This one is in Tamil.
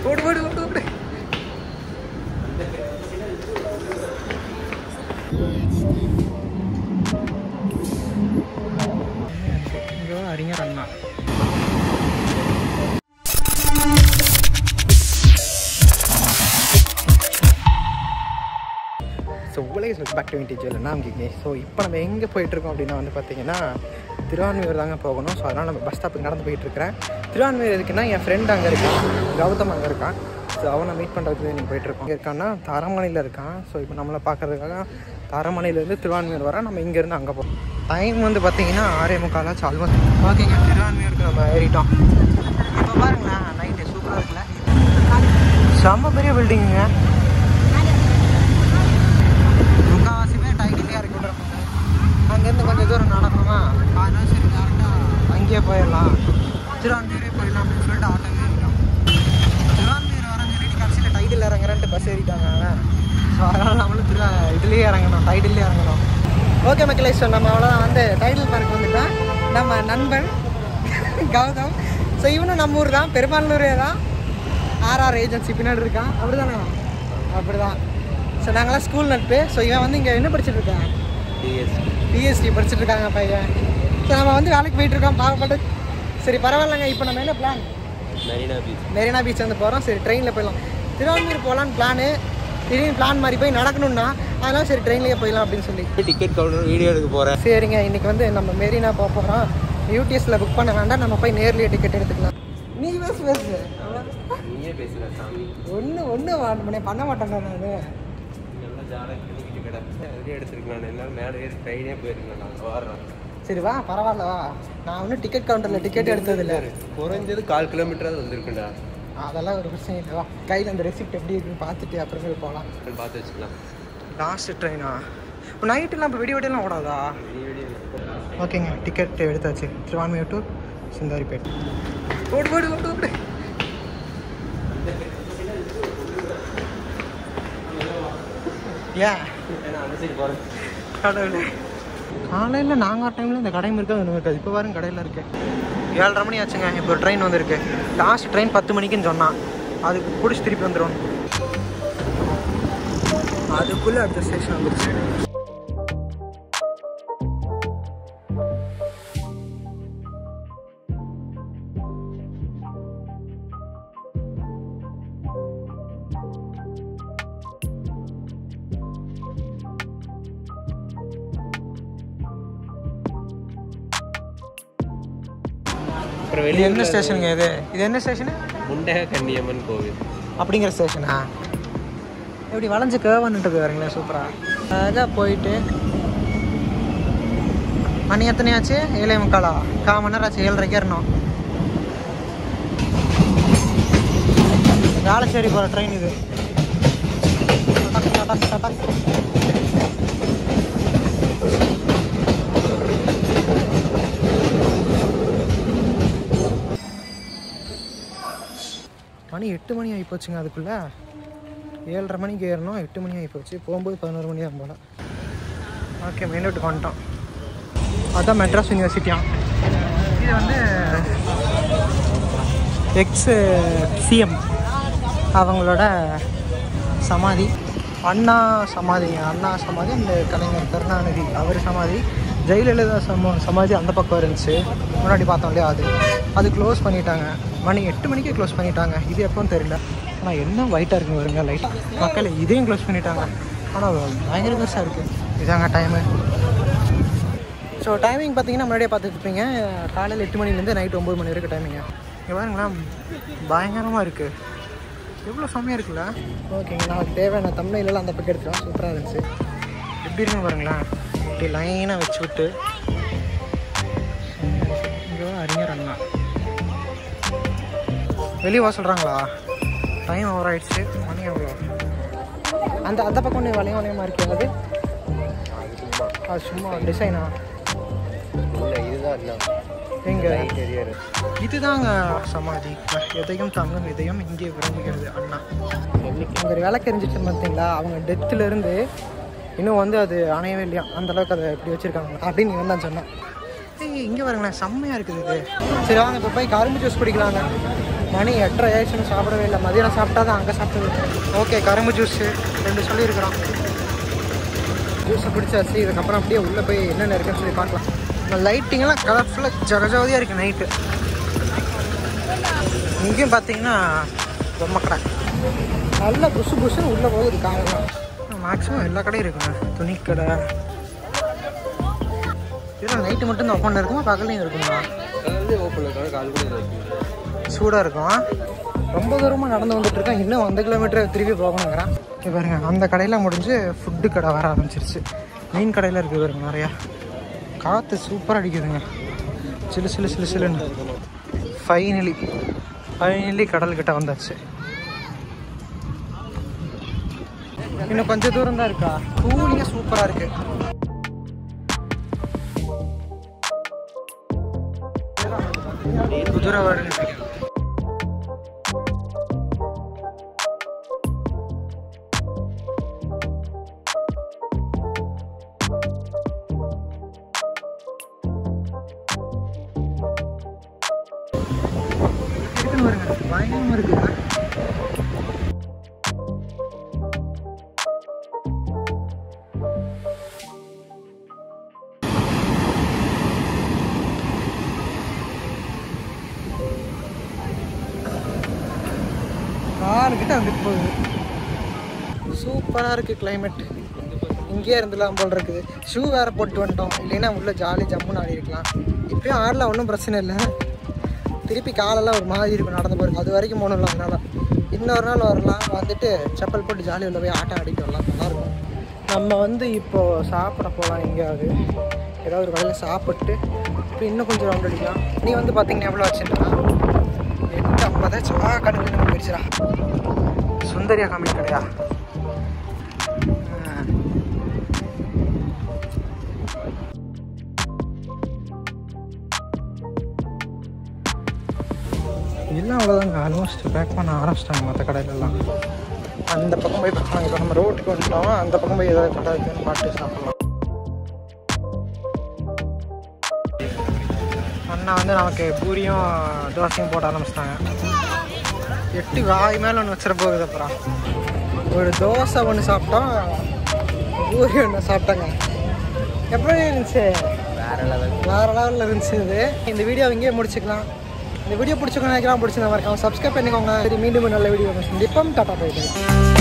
ஓடு ஓடு ஓடு ஓடு. இங்கே அறிஞர் அண்ணா. ஸோ உலக பேக் டு விண்டேஜ் இல்லை நான் கேட்க. ஸோ இப்போ நம்ம எங்கே போயிட்டுருக்கோம் அப்படின்னா வந்து பார்த்தீங்கன்னா திருவான்மையூர் தாங்க போகணும். ஸோ அதனால் நம்ம பஸ் ஸ்டாப்புக்கு நடந்து போயிட்டுருக்கிறேன். திருவான்மையூர் எதுக்குன்னா என் ஃப்ரெண்ட் அங்கே இருக்கான், கௌதம் அங்கே இருக்கான். ஸோ அவனை மீட் பண்ணுறதுக்கு நீங்கள் போயிட்டுருக்கோம். இங்கே இருக்கான்னா தரமணையில் இருக்கான். ஸோ இப்போ நம்மளை பார்க்குறதுக்காக தரமணையிலேருந்து திருவான்மையூர் வர நம்ம இங்கேருந்து அங்கே போகிறோம். டைம் வந்து பார்த்தீங்கன்னா 6:45 ஆல்மோஸ்ட். ஓகேங்க, திருவான்மையூருக்கு நம்ம ஏறிட்டோம். இப்போ பாருங்களேன், நைட்டு சூப்பராக இருக்குல்ல, செம்ம பெரிய பில்டிங்குங்க. முக்கால்வாசி பேர் டைட்டிலே இறக்கி விட்றாங்க. அங்கேருந்து கொஞ்சம் தூரம் நடக்கணுமா, அதனால சரி டேரெக்டாக அங்கேயே போயிடலாம், திருவான்மையூரே போயிடலாம் அப்படின்னு சொல்லிட்டு ஆட்டோவே இருக்கோம். திருவான்மையூர் வரேன்னு சொல்லிட்டு கடைசியில் டைட்டில் இறங்குறேன்ட்டு பஸ் ஏறிட்டாங்க. ஸோ அதனால் நம்மளும் இதுலேயே இறங்கணும், டைட்டிலே இறங்கணும். ஓகே மக்களே, ஸோ நம்ம அவ்வளோதான் வந்து டைட்டில் பார்க் வந்துட்டான். நம்ம நண்பன் கௌதம். ஸோ இவனும் நம்ம ஊர் தான், பெருமாளூரே தான். ஆர்ஆர் ஏஜென்சி பின்னாடி இருக்கான். அப்படி தானே? அப்படி தான். ஸோ நாங்களாம் ஸ்கூல் நட்பு. ஸோ இவன் வந்து இங்கே என்ன படிச்சுட்ருக்கான்? பிஎஸ்டி படிச்சுட்ருக்காங்க பையன். ஸோ நம்ம வந்து வேலைக்கு போயிட்டுருக்கோம் பாவப்பட்டு. சரி பரவாயில்லைங்க. இப்போ நம்ம என்ன பிளான்? மெரினா பீச் வந்து போகிறோம். சரி ட்ரெயினில் போயிடலாம். திருவான்மையூர் போகலான்னு பிளானு. திடீர்னு பிளான் மாதிரி போய் நடக்கணும்னா அதெல்லாம் சரி ட்ரெயின்லேயே போயிடலாம் அப்படின்னு சொல்லி டிக்கெட் கவுண்டர் வீடியோ எடுக்க போகிறேன். சரிங்க, இன்றைக்கி வந்து நம்ம மெரினா போக போகிறோம். யூடிஎஸில் புக் பண்ண வேண்டாம், நம்ம போய் நேர்லேயே டிக்கெட் எடுத்துக்கலாம். நீ பேசு நீயே பேசுகிற சாமி. ஒன்று பண்ண மாட்டேன் நான். நல்லா ஜாலியாக பண்ணிக்கிட்டு கிடப்பேன். அப்படியே எடுத்துருக்கலாம். என்னால் மேலே ஏறி ட்ரெயினே போயிருக்கேன். நாங்கள் வர்றோம். சரி வா, பரவாயில்ல வா. நான் ஒன்றும் டிக்கெட் கவுண்டரில் டிக்கெட் எடுத்ததில்லை. குறைஞ்சது 1/4 கிலோமீட்டராக வந்துருக்குண்டா. அதெல்லாம் ஒரு பிரச்சனை இல்லை. வா, கையில் அந்த ரெசிப்ட் எப்படி இருக்குன்னு பார்த்துட்டு அப்புறமே போகலாம். பார்த்து வச்சுக்கலாம். லாஸ்ட்டு ட்ரெயினா? இப்போ நைட்டுலாம் இப்போ வெடிவெடியெல்லாம் ஓடாதா? ஓகேங்க, டிக்கெட் எடுத்தாச்சு. திருவான்மையூர் டு சிந்தாரிப்பேட். ஓடு ஓடு ஓடு ஓடு. ஏன் அந்த சைடு போகிறேன். கடவுள், காலையில் நாங்கள் டைமில் இந்த கடையும் இருக்காது ஒன்றும் இருக்காது. இப்போ பாருங்க கடையில் இருக்கு. 7:30 மணி ஆச்சுங்க. இப்போ ஒரு ட்ரெயின் வந்துருக்கு. லாஸ்ட் ட்ரெயின் 10 மணிக்குன்னு சொன்னான். அதுக்கு பிடிச்சி திருப்பி வந்துடும். அதுக்குள்ளே அடுத்த ஸ்டேஷன் வந்துருச்சு. அப்புறம் இது என்ன ஸ்டேஷனுங்க? இது என்ன ஸ்டேஷனு? முண்டக கன்னியம்மன் கோவில் அப்படிங்கிற ஸ்டேஷனா? எப்படி வளைஞ்சு கேவன்ட்டு வரீங்களா? சூப்பராக அழகாக போயிட்டு. மணி எத்தனை ஆச்சு? 7:45. 1/4 மணி நேரம் ஆச்சு. 7:30 ஏறணும். வேளச்சேரி போகிற ட்ரெயின் இது. மணி 8 மணி ஆகி போச்சுங்க. அதுக்குள்ளே 7:30 மணிக்கு ஏறணும். 8 மணி ஆகி போச்சு. போகும்போது 11 மணி தான் போல. ஓகே, மெயின் ரோட்டுக்கு வந்துட்டோம். அதுதான் மெட்ராஸ் யூனிவர்சிட்டியாம். இது வந்து எக்ஸ்-சிஎம் அவங்களோட சமாதி. அண்ணா சமாதி அந்த கலைஞர் கருணாநிதி அவர் சமாதி. ஜெயலலிதா சமாதி அந்த பக்கம் இருந்துச்சு முன்னாடி பார்த்தோம் இல்லையா? அது க்ளோஸ் பண்ணிட்டாங்க. மணி 8 மணிக்கே க்ளோஸ் பண்ணிட்டாங்க. இது எப்போன்னு தெரியல. ஆனால் என்ன ஒயிட்டாக இருக்குங்க வருங்க லைட். மக்கள் இதையும் க்ளோஸ் பண்ணிட்டாங்க. ஆனால் பயங்கர பெருசாக இருக்குது. இதாங்க டைமு. ஸோ டைமிங் பார்த்தீங்கன்னா முன்னாடியே பார்த்துட்ருப்பீங்க. காலையில் 8 மணிலேருந்து நைட் 9 மணி வரைக்கும் டைமிங்க. இங்கே பாருங்களா, பயங்கரமாக இருக்குது. எவ்வளோ செம்மையாக இருக்குல்ல? ஓகேங்க, நமக்கு தேவையான தம்ப்நெயிலெல்லாம் அந்த பக்கம் எடுத்துட்டோம். சூப்பராக இருந்துச்சு. எப்படி இருக்குன்னு பாருங்களேன். இப்படி லைனாக வச்சு விட்டு இங்கே அறிஞர் அண்ணா வெளியே வா சொல்கிறாங்களா? டைம் ஓவர் ஆகிடுச்சு. மணி எவ்வளோ? அந்த பக்கம் ஒன்று வளையமாக இருக்குது. அது சும்மா டிசைனா? இதுதான் இல்லை எங்கே? தெரியாது. இதுதாங்க சமாதி. எதையும் தங்கும் இதயம் இங்கே விரும்புகிறது அண்ணா. இங்கே விளக்கு எரிஞ்சிட்டு பார்த்தீங்களா? அவங்க டெத்துலேருந்து இன்னும் வந்து அது அணையவே இல்லையா, அந்தளவுக்கு அதை எப்படி வச்சுருக்காங்க அப்படின்னு இவன் தான் சொன்னேன். இங்கே பாருங்களேன், செம்மையாக இருக்குது இது. சரி வாங்க இப்போ போய் கரும்பு ஜூஸ் குடிக்கலாங்க. மணி 8:30 ஆயிடுச்சுன்னு சாப்பிடவே இல்லை. மதியானம் சாப்பிட்டா தான் அங்கே சாப்பிட்டது. ஓகே, கரும்பு ஜூஸு 2 சொல்லியிருக்கிறோம். ஜூஸை பிடிச்சாச்சு. இதுக்கப்புறம் அப்படியே உள்ளே போய் என்னென்ன இருக்குன்னு சொல்லி பார்க்கலாம். இந்த லைட்டிங்கெல்லாம் கலர்ஃபுல்லாக ஜகஜோதியாக இருக்குது நைட்டு. இங்கேயும் பார்த்தீங்கன்னா பொம்மை கடை நல்லா புஷு புஷுன்னு உள்ளே போகுது இருக்காங்க. மேக்ஸிமம் எல்லா கடையும் இருக்குங்க. துணிக்கடை இதெல்லாம் நைட்டு மட்டும் தான் ஓப்பனில் இருக்குமா, பகல்லையும் இருக்குமா? ஓப்பனில் இருக்காங்க, கால் கூட சூடாக இருக்கும். ரொம்ப தூரமாக நடந்து வந்துட்டுருக்கேன். இன்னும் 1 கிலோமீட்டர் திருப்பி போகணுங்கிறேன். இப்போ பாருங்க, அந்த கடையில் முடிஞ்சு ஃபுட்டு கடை வர ஆரம்பிச்சிருச்சு. மீன் கடையில் இருக்குது பாருங்க நிறையா. காற்று சூப்பராக அடிக்குதுங்க, சிலு சிலு சிலு சிலுன்னு. ஃபைனலி கடல்கிட்ட வந்தாச்சு. இன்னும் கொஞ்சம் தூரம் தான் இருக்கா. கூலிங்காக சூப்பராக இருக்கு. குதிரை வருங்க. பயங்கரமாக இருக்கு. கார்கிட்ட வந்துட்டு போகுது. சூப்பராக இருக்குது கிளைமேட். இங்கேயே இருந்துலாம் போல் இருக்குது. ஷூ வேறு போட்டு வந்துட்டோம், இல்லைன்னா உள்ளே ஜாலி ஜம்முன்னு ஆடி இருக்கலாம். இப்போயும் ஆடலாம், ஒன்றும் பிரச்சனை இல்லை. திருப்பி காலெல்லாம் ஒரு மாதிரி இருக்கும் நடந்து போகிறது. அது வரைக்கும் போகணும்ல, அதனால் இன்னொரு நாள் வரலாம். வந்துட்டு செப்பல் போட்டு ஜாலி உள்ள போய் ஆட்டம் ஆடிட்டு வரலாம், நல்லாயிருக்கும். நம்ம வந்து இப்போது சாப்பிட போகலாம். எங்கேயாவது ஏதாவது ஒரு கடையில் சாப்பிட்டு இப்போ இன்னும் கொஞ்சம் ரவுண்ட் அடிக்கலாம். நீ வந்து பார்த்தீங்கன்னா எவ்வளோ வச்சுட்டா 8:50 கடைக்கு போயிடுச்சுடா. சுந்தரியா காமிக் கடையா? எல்லாம் அவ்வளோதாங்க. ஆல்மோஸ்ட் பேக் பண்ண ஆரம்பிச்சிட்டாங்க மற்ற கடையிலலாம். அந்த பக்கம் போய் பார்க்கலாம். இப்போ நம்ம ரோட்டுக்கு வந்துட்டோம், அந்த பக்கம் போய் ஏதாவது கடை இருக்குன்னு பார்த்து சாப்பிட்லாம். அண்ணா வந்து நமக்கு பூரியும் தோசையும் போட ஆரம்பிச்சிட்டாங்க. 8 வாய் மேலே ஒன்று வச்சிட போகுது. அப்புறம் ஒரு தோசை ஒன்று சாப்பிட்டோம், பூரி ஒன்று சாப்பிட்டாங்க. எப்படி இருந்துச்சு? வேறு லெவலில் இருந்துச்சு. இந்த வீடியோ இங்கேயே முடிச்சுக்கலாம். இந்த வீடியோ பிடிச்சிக்கணும் நினைக்கலாம். பிடிச்சிருந்தா மறக்காம சப்ஸ்கிரைப் பண்ணிக்கோங்க. சரி, மீண்டும் நல்ல வீடியோ சந்திப்போம். டாடா பை பை.